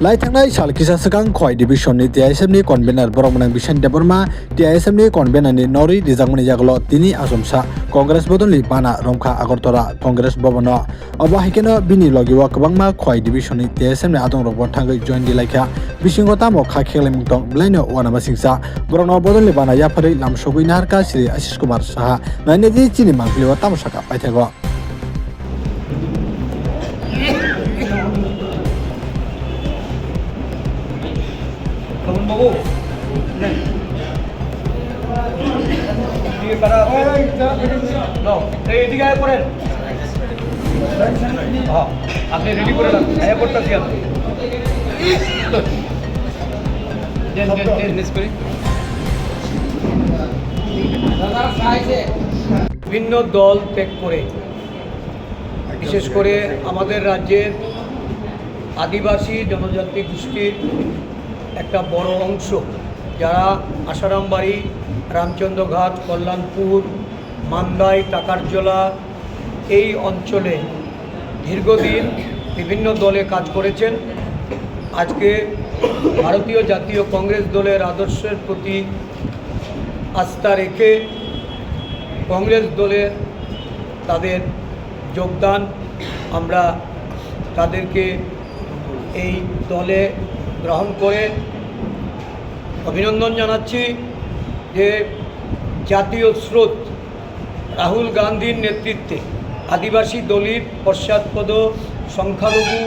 Laitangnai Salkisa Sakang Khoi Division ni TISM ni convener Boromang Bishan Deborma TISM ni convener ni Nori Dizangmani Jaglo Tini Asumsa Congress Bodonli Pana Romkha Agortora Congress Bobono Obahikeno Bini Logiwa Kabangma Khoi Division ni TISM ni Adong Robot Tangai join Dilaika Bishingota Mo Khakelemtong Blaino Wanama Singsa Borono Bodonli Bana Yapari Lamshogui Narka Sri Ashish Kumar Saha Nanedi Chini Mangkliwa Tamshaka Paitego Kamu bawa? Ini pada no, ini tiga ekor. Ah, आपने ready कर ला, आया पड़ता क्या? जेन निस्करी। বিভিন্ন দল ত্যাগ করে বিশেষ করে আমাদের রাজ্যের আদিবাসী জনজাতি গোষ্ঠীর একটা বড় অংশ যারা আশারামবাড়ি রামচন্দ্রঘাট কল্যাণপুর মান্দাই টাকারজলা এই অঞ্চলে দীর্ঘদিন বিভিন্ন দলে কাজ করেছেন। আজকে ভারতীয় জাতীয় কংগ্রেস দলের আদর্শের প্রতি আস্থা রেখে কংগ্রেস দলে তাদের যোগদান আমরা তাদেরকে এই দলে গ্রহণ করে অভিনন্দন জানাচ্ছি যে জাতীয় স্রোত রাহুল গান্ধীর নেতৃত্বে আদিবাসী দলিত পশ্চাৎপদ সংখ্যালঘু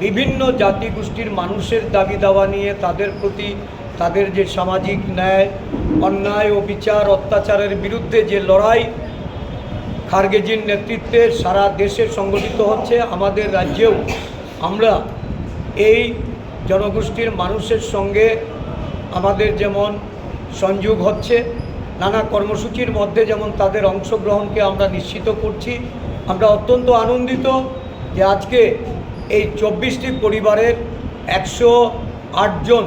বিভিন্ন জাতিগোষ্ঠীর মানুষের দাবি দাওয়া নিয়ে তাদের প্রতি তাদের যে সামাজিক ন্যায় অন্যায় ও বিচার অত্যাচারের বিরুদ্ধে যে লড়াই খারগেজির নেতৃত্বে সারা দেশে সংগঠিত হচ্ছে। আমাদের রাজ্যেও আমরা এই জনগোষ্ঠীর মানুষের সঙ্গে আমাদের যেমন সংযোগ হচ্ছে নানা কর্মসূচির মধ্যে যেমন তাদের অংশগ্রহণকে আমরা নিশ্চিত করছি। আমরা অত্যন্ত আনন্দিত যে আজকে এই 24টি পরিবারের 108 জন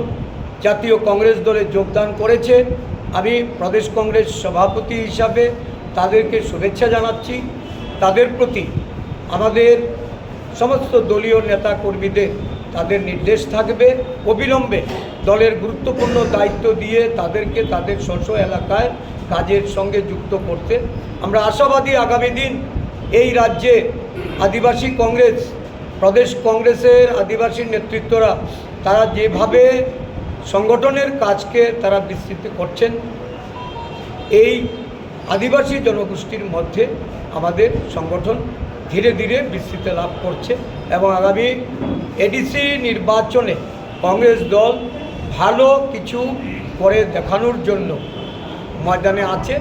জাতীয় কংগ্রেস দলে যোগদান করেছে। আমি প্রদেশ কংগ্রেস সভাপতি হিসাবে তাদেরকে শুভেচ্ছা জানাচ্ছি। তাদের প্রতি আমাদের সমস্ত দলীয় নেতা কর্মীদের তাদের নির্দেশ থাকবে অবিলম্বে দলের গুরুত্বপূর্ণ দায়িত্ব দিয়ে তাদেরকে তাদের স্ব এলাকায় কাজের সঙ্গে যুক্ত করতে। আমরা আশাবাদী আগামী দিন এই রাজ্যে আদিবাসী কংগ্রেস প্রদেশ কংগ্রেসের আদিবাসী নেতৃত্বরা তারা যেভাবে সংগঠনের কাজকে তারা বিস্তৃত করছেন এই আদিবাসী জনগোষ্ঠীর মধ্যে আমাদের সংগঠন ধীরে ধীরে বিস্তৃতি লাভ করছে এবং আগামী এডিসি নির্বাচনে কংগ্রেস দল ভালো কিছু করে দেখানোর জন্য ময়দানে আছে।